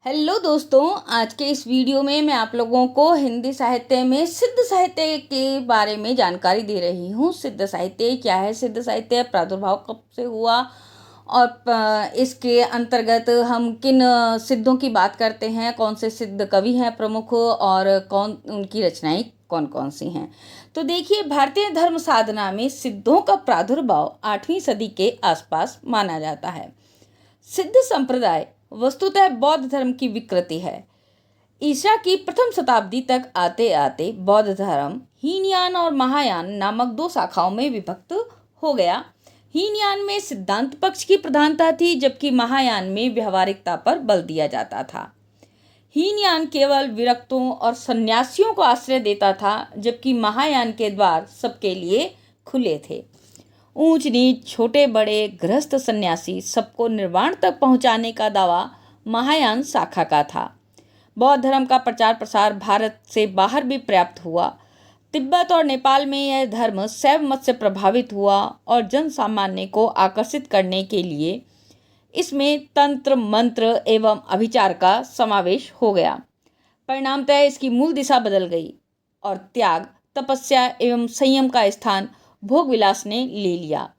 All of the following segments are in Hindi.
हेलो दोस्तों, आज के इस वीडियो में मैं आप लोगों को हिंदी साहित्य में सिद्ध साहित्य के बारे में जानकारी दे रही हूँ। सिद्ध साहित्य क्या है, सिद्ध साहित्य प्रादुर्भाव कब से हुआ और इसके अंतर्गत हम किन सिद्धों की बात करते हैं, कौन से सिद्ध कवि हैं प्रमुख और कौन उनकी रचनाएं कौन कौन सी हैं। तो देखिए, भारतीय धर्म साधना में सिद्धों का प्रादुर्भाव 8वीं सदी के आसपास माना जाता है। सिद्ध संप्रदाय वस्तुतः बौद्ध धर्म की विकृति है। ईसा की प्रथम शताब्दी तक आते आते बौद्ध धर्म हीनयान और महायान नामक दो शाखाओं में विभक्त हो गया। हीनयान में सिद्धांत पक्ष की प्रधानता थी, जबकि महायान में व्यवहारिकता पर बल दिया जाता था। हीनयान केवल विरक्तों और सन्यासियों को आश्रय देता था, जबकि महायान के द्वार सबके लिए खुले थे। ऊंच नीच, छोटे बड़े, गृहस्थ सन्यासी सबको निर्वाण तक पहुंचाने का दावा महायान शाखा का था। बौद्ध धर्म का प्रचार प्रसार भारत से बाहर भी पर्याप्त हुआ। तिब्बत और नेपाल में यह धर्म शैव मत से प्रभावित हुआ और जन सामान्य को आकर्षित करने के लिए इसमें तंत्र, मंत्र एवं अभिचार का समावेश हो गया। परिणामतः इसकी मूल दिशा बदल गई और त्याग, तपस्या एवं संयम का स्थान भोग विलास ने ले लिया।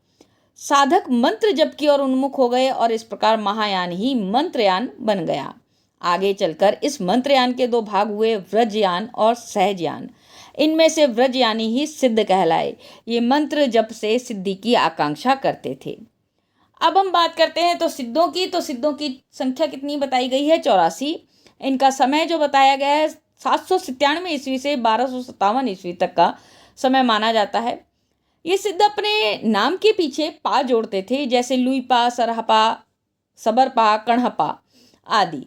साधक मंत्र जप की ओर उन्मुख हो गए और इस प्रकार महायान ही मंत्रयान बन गया। आगे चलकर इस मंत्रयान के दो भाग हुए, व्रजयान और सहजयान। इनमें से व्रजयानी ही सिद्ध कहलाए। ये मंत्र जप से सिद्धि की आकांक्षा करते थे। अब हम बात करते हैं तो सिद्धों की संख्या कितनी बताई गई है? 84। इनका समय जो बताया गया है 797 ईस्वी से 1257 ईस्वी तक का समय माना जाता है। ये सिद्ध अपने नाम के पीछे पा जोड़ते थे, जैसे लुईपा, सरहपा, सबरपा, कणहपा आदि।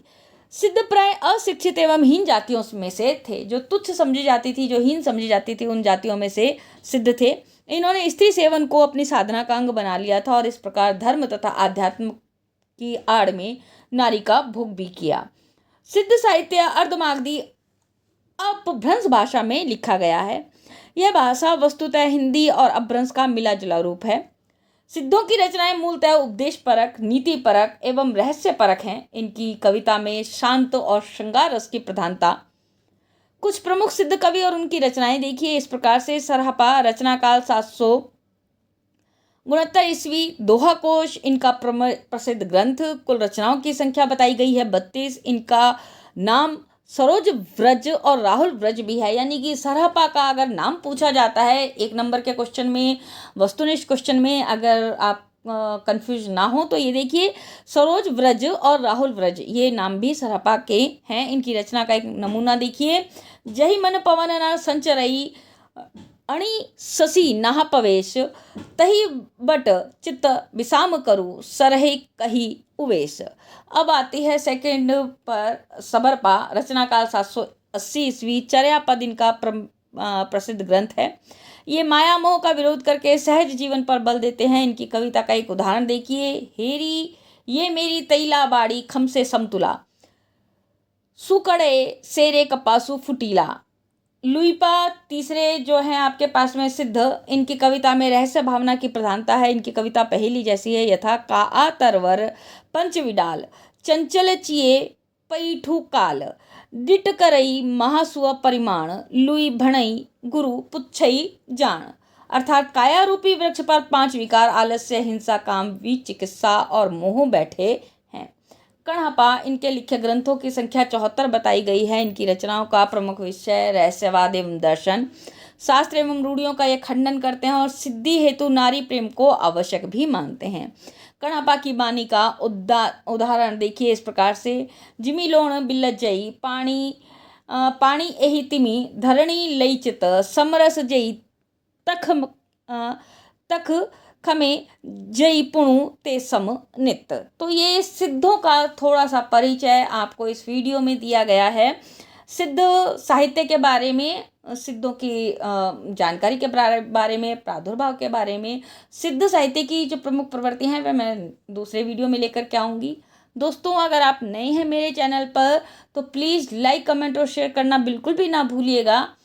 सिद्ध प्राय अशिक्षित एवं हीन जातियों में से थे, जो तुच्छ समझी जाती थी, जो हीन समझी जाती थी, उन जातियों में से सिद्ध थे। इन्होंने स्त्री सेवन को अपनी साधना का अंग बना लिया था और इस प्रकार धर्म तथा आध्यात्म की आड़ में नारी का भोग भी किया। सिद्ध साहित्य अर्धमागधी अपभ्रंश भाषा में लिखा गया है। यह भाषा वस्तुतः हिंदी और अपभ्रंश का मिला जुला रूप है। सिद्धों की रचनाएं मूलतः उपदेश परक, नीति परक एवं रहस्य परक हैं। इनकी कविता में शांत और श्रृंगार रस की प्रधानता। कुछ प्रमुख सिद्ध कवि और उनकी रचनाएं देखिए इस प्रकार से। सरहपा, रचना काल 769 ईस्वी, दोहा कोश इनका प्रसिद्ध ग्रंथ। कुल रचनाओं की संख्या बताई गई है 32। इनका नाम सरोज व्रज और राहुल व्रज भी है, यानी कि सरहपा का अगर नाम पूछा जाता है 1 नंबर के क्वेश्चन में, वस्तुनिष्ठ क्वेश्चन में, अगर आप कंफ्यूज ना हो तो ये देखिए सरोज व्रज और राहुल व्रज, ये नाम भी सरहपा के हैं। इनकी रचना का एक नमूना देखिए। जही मन पवन न संचरई, अणि शशि नाह पवेश, तही बट चित्त विसाम करू, सरहे कही उवेश। अब आती है सेकंड पर सबरपा, रचना काल 780 ईस्वी, चर्या पद इनका प्रसिद्ध ग्रंथ है। ये माया मोह का विरोध करके सहज जीवन पर बल देते हैं। इनकी कविता का एक उदाहरण देखिए। हेरी ये मेरी तैला बाड़ी खम से समतुला, सुकड़े सेरे कपासु फुटीला। लुईपा तीसरे जो हैं आपके पास में सिद्ध, इनकी कविता में रहस्य भावना की प्रधानता है। इनकी कविता पहेली जैसी है, यथा का आ तरवर पंचविडाल, चंचल चिए पैठू काल, डिट करई महासुअ परिमाण, लुई भणई गुरु पुच्छई जान। अर्थात काया रूपी वृक्ष पर 5 विकार आलस्य, हिंसा, काम, विचिकित्सा और मोह बैठे हैं। कणहपा, इनके लिखे ग्रंथों की संख्या 74 बताई गई है। इनकी रचनाओं का प्रमुख विषय रहस्यवाद एवं दर्शन, शास्त्र एवं रूढ़ियों का ये खंडन करते हैं और सिद्धि हेतु नारी प्रेम को आवश्यक भी मानते हैं। कणहपा की बानी का उदाहरण देखिए इस प्रकार से। जिमी लोण बिल्लजई पाणी एहि तिमी, धरणी लईचित समरस जई तख खमे जई पुणु ते सम नित। तो ये सिद्धों का थोड़ा सा परिचय आपको इस वीडियो में दिया गया है। सिद्ध साहित्य के बारे में, सिद्धों की जानकारी के बारे में, प्रादुर्भाव के बारे में, सिद्ध साहित्य की जो प्रमुख प्रवृत्ति हैं वह मैं दूसरे वीडियो में लेकर के आऊँगी। दोस्तों, अगर आप नए हैं मेरे चैनल पर तो प्लीज़ लाइक, कमेंट और शेयर करना बिल्कुल भी ना भूलिएगा।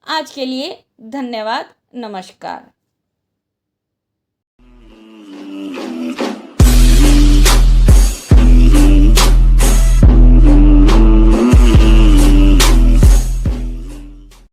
आज के लिए धन्यवाद, नमस्कार।